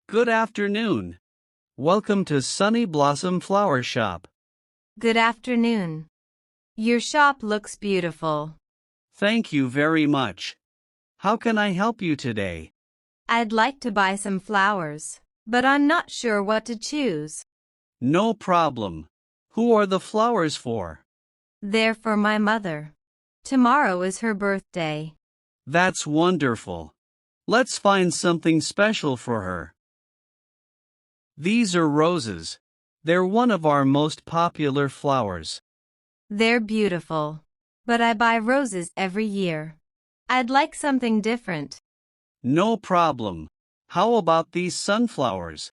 Good afternoon. Welcome to Sunny Blossom Flower Shop. Good afternoon. Your shop looks beautiful. Thank you very much. How can I help you today? I'd like to buy some flowers, but I'm not sure what to choose. No problem. Who are the flowers for? They're for my mother. Tomorrow is her birthday. That's wonderful. Let's find something special for her. These are roses. They're one of our most popular flowers. They're beautiful, but I buy roses every year. I'd like something different. No problem. How about these sunflowers?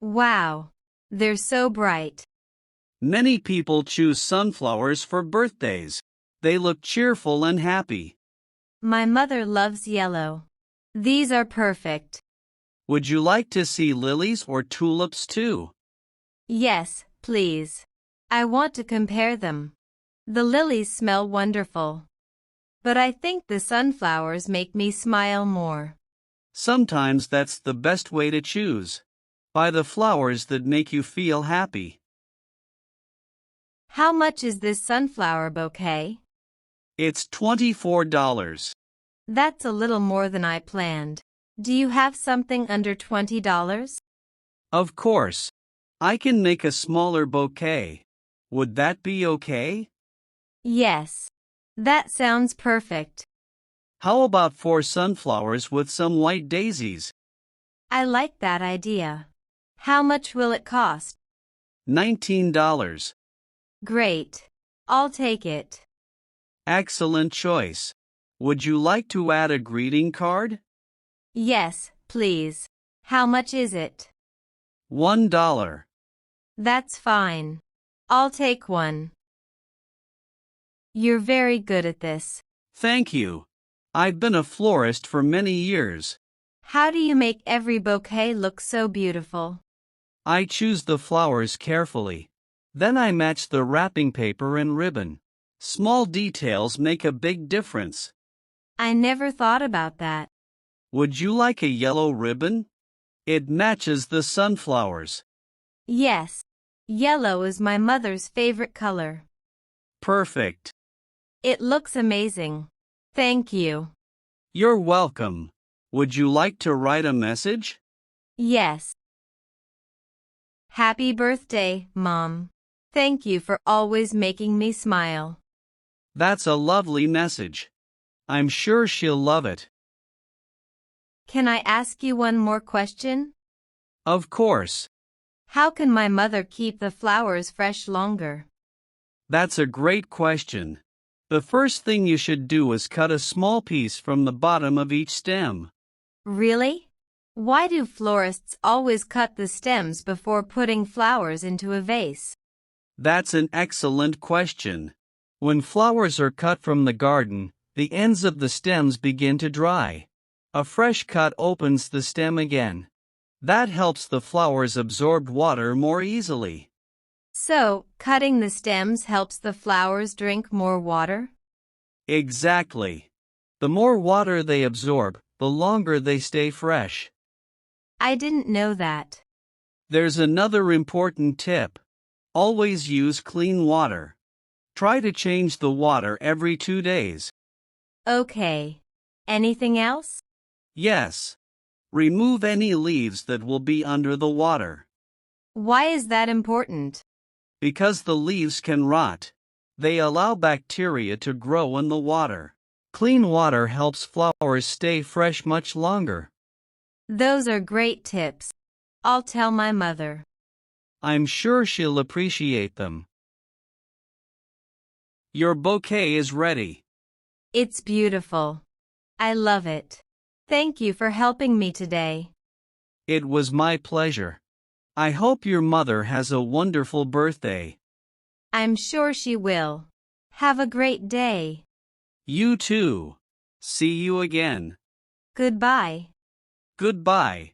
Wow, they're so bright. Many people choose sunflowers for birthdays. They look cheerful and happy. My mother loves yellow. These are perfect. Would you like to see lilies or tulips too? Yes, please. I want to compare them. The lilies smell wonderful. But I think the sunflowers make me smile more. Sometimes that's the best way to choose. Buy the flowers that make you feel happy. How much is this sunflower bouquet? It's $24. That's a little more than I planned. Do you have something under $20? Of course. I can make a smaller bouquet. Would that be okay? Yes. That sounds perfect. How about 4 sunflowers with some white daisies? I like that idea. How much will it cost? $19. Great. I'll take it. Excellent choice. Would you like to add a greeting card? Yes, please. How much is it? $1. That's fine. I'll take one. You're very good at this. Thank you. I've been a florist for many years. How do you make every bouquet look so beautiful? I choose the flowers carefully. Then I match the wrapping paper and ribbon. Small details make a big difference. I never thought about that. Would you like a yellow ribbon? It matches the sunflowers. Yes. Yellow is my mother's favorite color. Perfect. It looks amazing. Thank you. You're welcome. Would you like to write a message? Yes. Happy birthday, Mom. Thank you for always making me smile. That's a lovely message. I'm sure she'll love it. Can I ask you one more question? Of course. How can my mother keep the flowers fresh longer? That's a great question. The first thing you should do is cut a small piece from the bottom of each stem. Really? Why do florists always cut the stems before putting flowers into a vase? That's an excellent question. When flowers are cut from the garden, the ends of the stems begin to dry. A fresh cut opens the stem again. That helps the flowers absorb water more easily. So, cutting the stems helps the flowers drink more water? Exactly. The more water they absorb, the longer they stay fresh. I didn't know that. There's another important tip. Always use clean water. Try to change the water every 2 days. Okay. Anything else? Yes. Remove any leaves that will be under the water. Why is that important? Because the leaves can rot. They allow bacteria to grow in the water. Clean water helps flowers stay fresh much longer. Those are great tips. I'll tell my mother. I'm sure she'll appreciate them. Your bouquet is ready. It's beautiful. I love it. Thank you for helping me today. It was my pleasure. I hope your mother has a wonderful birthday. I'm sure she will. Have a great day. You too. See you again. Goodbye. Goodbye.